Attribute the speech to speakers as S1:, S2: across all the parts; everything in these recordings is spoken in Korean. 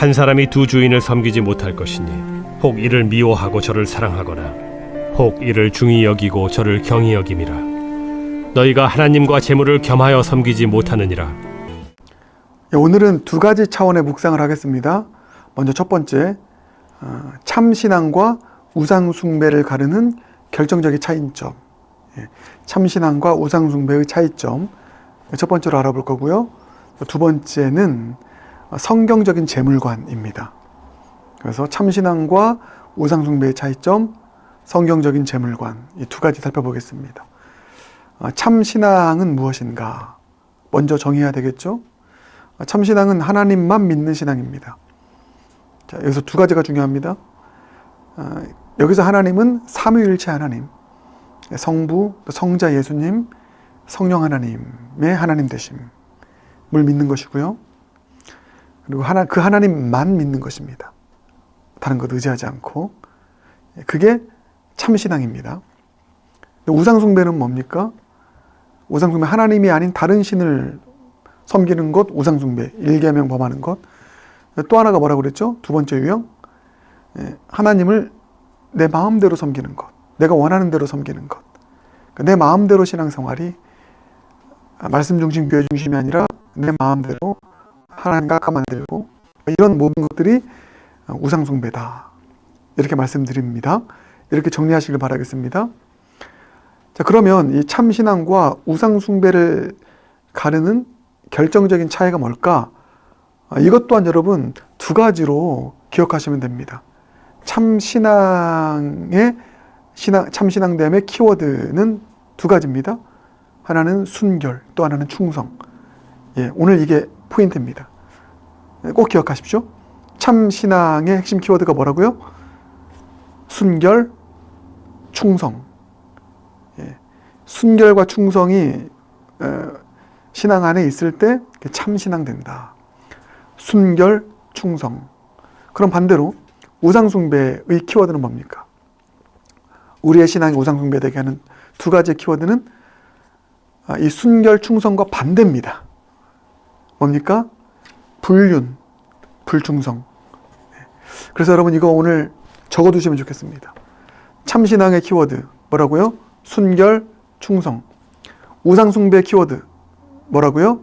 S1: 한 사람이 두 주인을 섬기지 못할 것이니 혹 이를 미워하고 저를 사랑하거나 혹 이를 중히 여기고 저를 경히 여김이라. 너희가 하나님과 재물을 겸하여 섬기지 못하느니라.
S2: 오늘은 두 가지 차원의 묵상을 하겠습니다. 먼저 첫 번째, 참신앙과 우상숭배를 가르는 결정적인 차이점. 참신앙과 우상숭배의 차이점, 첫 번째로 알아볼 거고요. 두 번째는 성경적인 재물관입니다. 그래서 참신앙과 우상숭배의 차이점, 성경적인 재물관, 이 두 가지 살펴보겠습니다. 참신앙은 무엇인가? 먼저 정의해야 되겠죠? 참신앙은 하나님만 믿는 신앙입니다. 자, 여기서 두 가지가 중요합니다. 여기서 하나님은 삼위일체 하나님, 성부, 성자 예수님, 성령 하나님의 하나님 되심을 믿는 것이고요. 그리고 그 하나님만 믿는 것입니다. 다른 것 의지하지 않고. 그게 참신앙입니다. 우상숭배는 뭡니까? 우상숭배, 하나님이 아닌 다른 신을 섬기는 것, 우상숭배, 일계명 범하는 것. 또 하나가 뭐라고 그랬죠? 두 번째 유형, 하나님을 내 마음대로 섬기는 것, 내가 원하는 대로 섬기는 것. 내 마음대로 신앙생활이 말씀 중심, 교회 중심이 아니라 내 마음대로 하나님 깎아 만들고, 이런 모든 것들이 우상숭배다. 이렇게 말씀드립니다. 이렇게 정리하시길 바라겠습니다. 자, 그러면 이 참신앙과 우상숭배를 가르는 결정적인 차이가 뭘까? 이것 또한 여러분 두 가지로 기억하시면 됩니다. 참신앙의 참신앙됨의 키워드는 두 가지입니다. 하나는 순결, 또 하나는 충성. 오늘 이게 포인트입니다. 꼭 기억하십시오. 참신앙의 핵심 키워드가 뭐라고요? 순결, 충성. 순결과 충성이 신앙 안에 있을 때 참신앙 된다. 순결, 충성. 그럼 반대로 우상숭배의 키워드는 뭡니까? 우리의 신앙이 우상숭배되게 하는 두 가지의 키워드는 이 순결, 충성과 반대입니다. 뭡니까? 불륜, 불충성. 그래서 여러분 이거 오늘 적어두시면 좋겠습니다. 참신앙의 키워드 뭐라고요? 순결, 충성. 우상숭배 키워드 뭐라고요?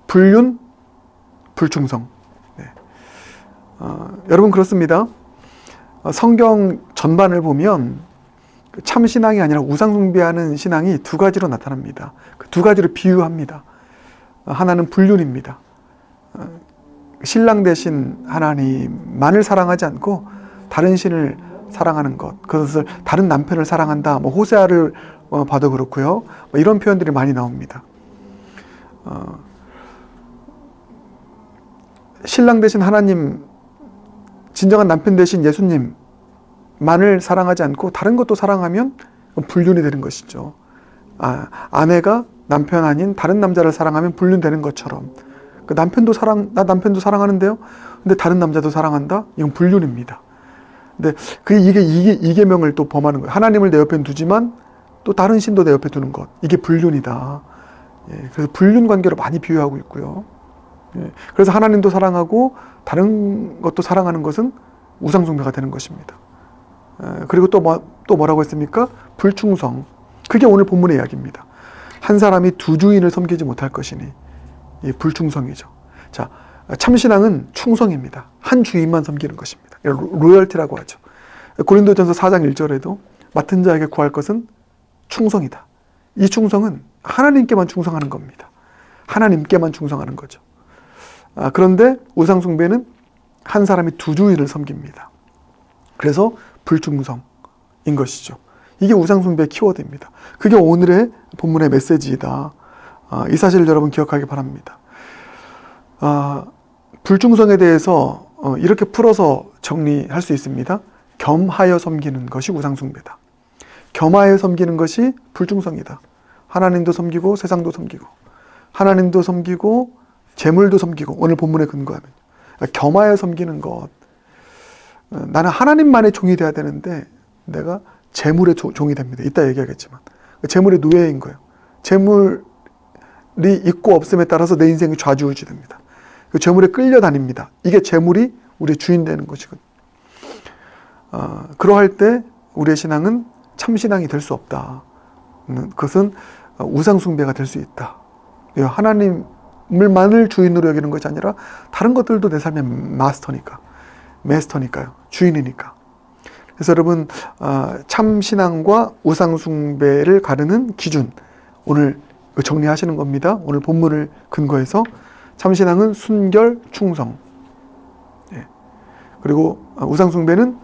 S2: 불륜, 불충성. 여러분 그렇습니다. 성경 전반을 보면 참신앙이 아니라 우상숭배하는 신앙이 두 가지로 나타납니다. 그 두 가지를 비유합니다. 하나는 불륜입니다. 신랑 대신 하나님만을 사랑하지 않고 다른 신을 사랑하는 것, 그것을 다른 남편을 사랑한다. 호세아를 봐도 그렇고요. 이런 표현들이 많이 나옵니다. 신랑 대신 하나님, 진정한 남편 대신 예수님만을 사랑하지 않고 다른 것도 사랑하면 불륜이 되는 것이죠. 아내가 남편 아닌 다른 남자를 사랑하면 불륜되는 것처럼, 나 남편도 사랑하는데요. 근데 다른 남자도 사랑한다? 이건 불륜입니다. 근데 이게 이계명을 또 범하는 거예요. 하나님을 내 옆에 두지만 또 다른 신도 내 옆에 두는 것. 이게 불륜이다. 그래서 불륜 관계로 많이 비유하고 있고요. 그래서 하나님도 사랑하고 다른 것도 사랑하는 것은 우상숭배가 되는 것입니다. 그리고 또 뭐라고 했습니까? 불충성. 그게 오늘 본문의 이야기입니다. 한 사람이 두 주인을 섬기지 못할 것이니 불충성이죠. 자, 참신앙은 충성입니다. 한 주인만 섬기는 것입니다. 로열티라고 하죠. 고린도전서 4장 1절에도 맡은 자에게 구할 것은 충성이다. 이 충성은 하나님께만 충성하는 겁니다. 하나님께만 충성하는 거죠. 그런데 우상숭배는 한 사람이 두 주인을 섬깁니다. 그래서 불충성인 것이죠. 이게 우상숭배의 키워드입니다. 그게 오늘의 본문의 메시지이다. 이 사실을 여러분 기억하기 바랍니다. 불충성에 대해서 이렇게 풀어서 정리할 수 있습니다. 겸하여 섬기는 것이 우상숭배다. 겸하여 섬기는 것이 불충성이다. 하나님도 섬기고 세상도 섬기고 하나님도 섬기고 재물도 섬기고, 오늘 본문에 근거하면 겸하여 섬기는 것. 나는 하나님만의 종이 돼야 되는데 내가 재물의 종이 됩니다. 이따 얘기하겠지만 재물의 노예인 거예요. 재물이 있고 없음에 따라서 내 인생이 좌지우지 됩니다. 그 재물에 끌려다닙니다. 이게 재물이 우리의 주인 되는 것이거든요. 그러할 때 우리의 신앙은 참신앙이 될 수 없다. 그것은 우상숭배가 될 수 있다. 하나님을만을 주인으로 여기는 것이 아니라 다른 것들도 내 삶의 마스터니까요. 주인이니까. 그래서 여러분, 참신앙과 우상숭배를 가르는 기준, 오늘 정리하시는 겁니다. 오늘 본문을 근거해서 참신앙은 순결, 충성. 그리고 우상숭배는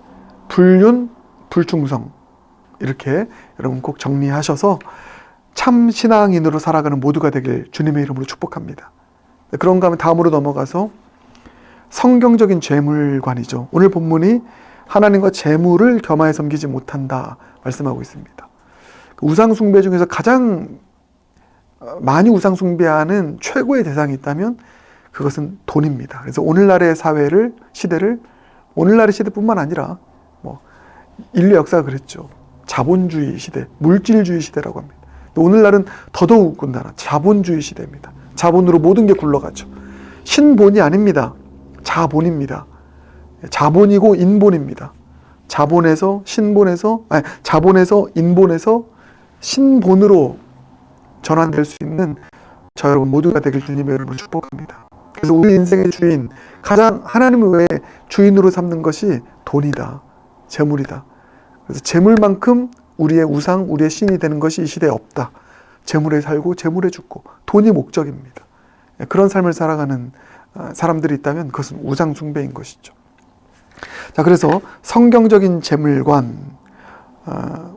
S2: 불륜, 불충성. 이렇게 여러분 꼭 정리하셔서 참신앙인으로 살아가는 모두가 되길 주님의 이름으로 축복합니다. 그런가 하면 다음으로 넘어가서 성경적인 재물관이죠. 오늘 본문이 하나님과 재물을 겸하여 섬기지 못한다 말씀하고 있습니다. 우상숭배 중에서 가장 많이 우상숭배하는 최고의 대상이 있다면 그것은 돈입니다. 그래서 오늘날의 시대를 오늘날의 시대뿐만 아니라 인류 역사가 그랬죠. 자본주의 시대, 물질주의 시대라고 합니다. 오늘날은 더더욱군다나 자본주의 시대입니다. 자본으로 모든 게 굴러가죠. 신본이 아닙니다. 자본입니다. 자본이고 인본입니다. 자본에서 인본에서 신본으로 전환될 수 있는 저 여러분 모두가 되길 주님의 이름으로 축복합니다. 그래서 우리 인생의 주인, 가장 하나님 외에 주인으로 삼는 것이 돈이다. 재물이다. 그래서 재물만큼 우리의 우상, 우리의 신이 되는 것이 이 시대에 없다. 재물에 살고 재물에 죽고 돈이 목적입니다. 그런 삶을 살아가는 사람들이 있다면 그것은 우상 숭배인 것이죠. 자, 그래서 성경적인 재물관,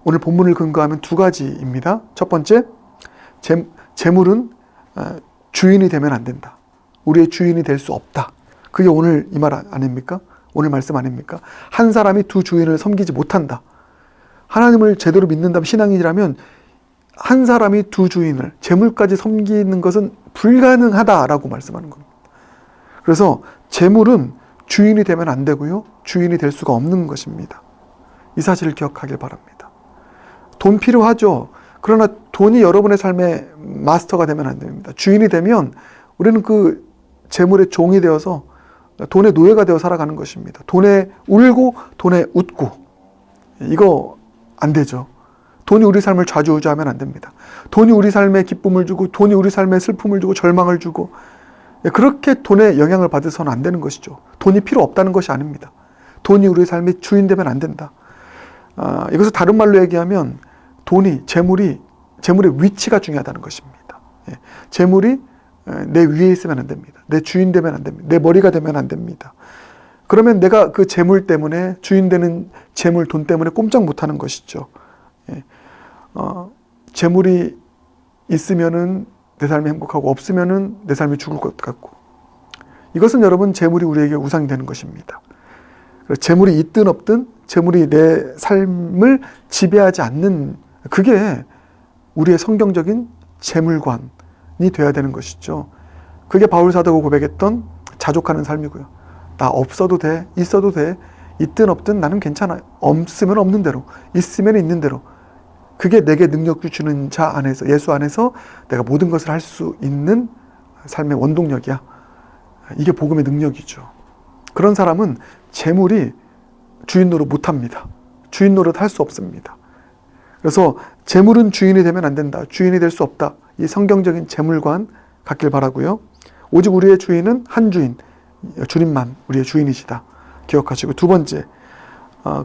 S2: 오늘 본문을 근거하면 두 가지입니다. 첫 번째, 재물은 주인이 되면 안 된다. 우리의 주인이 될 수 없다. 그게 오늘 이 말 아닙니까? 오늘 말씀 아닙니까? 한 사람이 두 주인을 섬기지 못한다. 하나님을 제대로 믿는다면, 신앙이라면 한 사람이 두 주인을, 재물까지 섬기는 것은 불가능하다라고 말씀하는 겁니다. 그래서 재물은 주인이 되면 안 되고요. 주인이 될 수가 없는 것입니다. 이 사실을 기억하길 바랍니다. 돈 필요하죠. 그러나 돈이 여러분의 삶의 마스터가 되면 안 됩니다. 주인이 되면 우리는 그 재물의 종이 되어서 돈의 노예가 되어 살아가는 것입니다. 돈에 울고 돈에 웃고, 이거 안 되죠. 돈이 우리 삶을 좌지우지하면 안 됩니다. 돈이 우리 삶에 기쁨을 주고, 돈이 우리 삶에 슬픔을 주고, 절망을 주고, 그렇게 돈에 영향을 받아서는 안 되는 것이죠. 돈이 필요 없다는 것이 아닙니다. 돈이 우리 삶의 주인 되면 안 된다. 이것을 다른 말로 얘기하면 재물의 위치가 중요하다는 것입니다. 재물이 내 위에 있으면 안 됩니다. 내 주인 되면 안 됩니다. 내 머리가 되면 안 됩니다. 그러면 내가 그 재물 때문에, 주인 되는 재물, 돈 때문에 꼼짝 못하는 것이죠. 재물이 있으면은 내 삶이 행복하고, 없으면은 내 삶이 죽을 것 같고, 이것은 여러분 재물이 우리에게 우상이 되는 것입니다. 재물이 있든 없든 재물이 내 삶을 지배하지 않는, 그게 우리의 성경적인 재물관이 되어야 되는 것이죠. 그게 바울 사도가 고백했던 자족하는 삶이고요. 나 없어도 돼, 있어도 돼, 있든 없든 나는 괜찮아. 없으면 없는 대로, 있으면 있는 대로. 그게 내게 능력 주시는 자 안에서, 예수 안에서 내가 모든 것을 할 수 있는 삶의 원동력이야. 이게 복음의 능력이죠. 그런 사람은 재물이 주인 노릇 못합니다. 주인 노릇 할 수 없습니다. 그래서 재물은 주인이 되면 안 된다. 주인이 될 수 없다. 이 성경적인 재물관 갖길 바라고요. 오직 우리의 주인은 한 주인, 주님만 우리의 주인이시다. 기억하시고, 두 번째,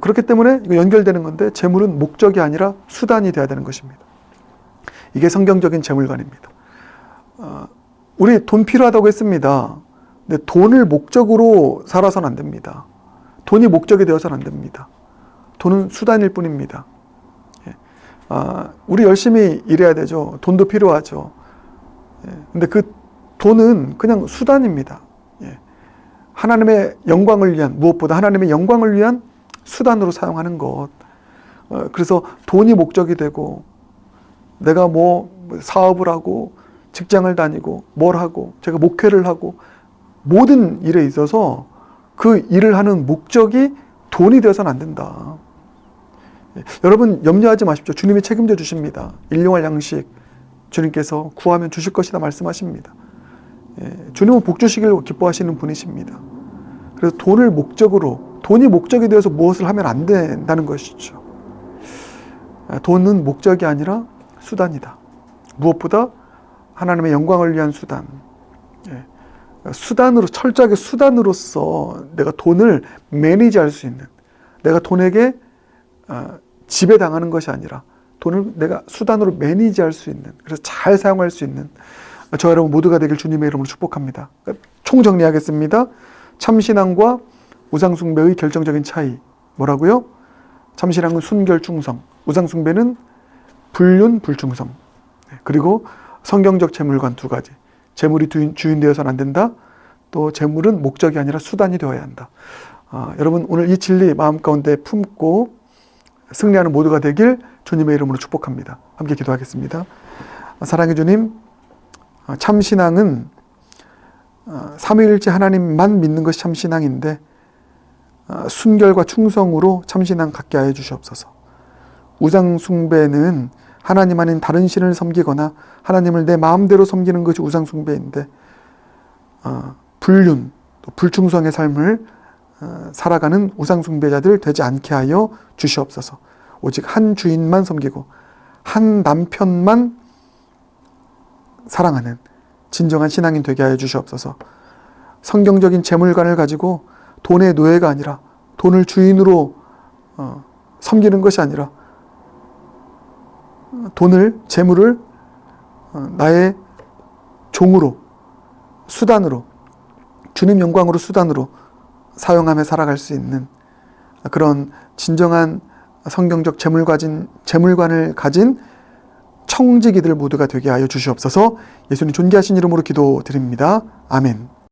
S2: 그렇기 때문에 이거 연결되는 건데, 재물은 목적이 아니라 수단이 되어야 되는 것입니다. 이게 성경적인 재물관입니다. 우리 돈 필요하다고 했습니다. 근데 돈을 목적으로 살아서는 안 됩니다. 돈이 목적이 되어서는 안 됩니다. 돈은 수단일 뿐입니다. 우리 열심히 일해야 되죠. 돈도 필요하죠. 근데 그 돈은 그냥 수단입니다. 하나님의 영광을 위한, 무엇보다 하나님의 영광을 위한 수단으로 사용하는 것. 그래서 돈이 목적이 되고, 내가 사업을 하고, 직장을 다니고, 뭘 하고, 제가 목회를 하고, 모든 일에 있어서 그 일을 하는 목적이 돈이 되어서는 안 된다. 여러분 염려하지 마십시오. 주님이 책임져 주십니다. 일용할 양식 주님께서 구하면 주실 것이다 말씀하십니다. 주님은 복 주시길 기뻐하시는 분이십니다. 그래서 돈이 목적이 되어서 무엇을 하면 안 된다는 것이죠. 돈은 목적이 아니라 수단이다. 무엇보다 하나님의 영광을 위한 수단. 철저하게 수단으로서 내가 돈을 매니지할 수 있는, 내가 돈에게 지배당하는 것이 아니라 돈을 내가 수단으로 매니지할 수 있는, 그래서 잘 사용할 수 있는 저 여러분 모두가 되길 주님의 이름으로 축복합니다. 총정리하겠습니다. 참신앙과 우상숭배의 결정적인 차이 뭐라고요? 참신앙은 순결충성, 우상숭배는 불륜, 불충성. 그리고 성경적 재물관 두 가지. 재물이 주인 되어서는 안 된다. 또 재물은 목적이 아니라 수단이 되어야 한다. 여러분 오늘 이 진리 마음 가운데 품고 승리하는 모두가 되길 주님의 이름으로 축복합니다. 함께 기도하겠습니다. 사랑의 주님, 참신앙은 삼위일체 하나님만 믿는 것이 참신앙인데 순결과 충성으로 참신앙 갖게 하여 주시옵소서. 우상숭배는 하나님 아닌 다른 신을 섬기거나 하나님을 내 마음대로 섬기는 것이 우상숭배인데 불륜, 또 불충성의 삶을 살아가는 우상숭배자들 되지 않게 하여 주시옵소서. 오직 한 주인만 섬기고 한 남편만 사랑하는 진정한 신앙인 되게 하여 주시옵소서. 성경적인 재물관을 가지고 돈의 노예가 아니라 돈을 주인으로 섬기는 것이 아니라 재물을 나의 종으로, 수단으로, 주님 영광으로 수단으로 사용하며 살아갈 수 있는 그런 진정한 성경적 재물관을 가진 청지기들 모두가 되게 하여 주시옵소서. 예수님 존귀하신 이름으로 기도드립니다. 아멘.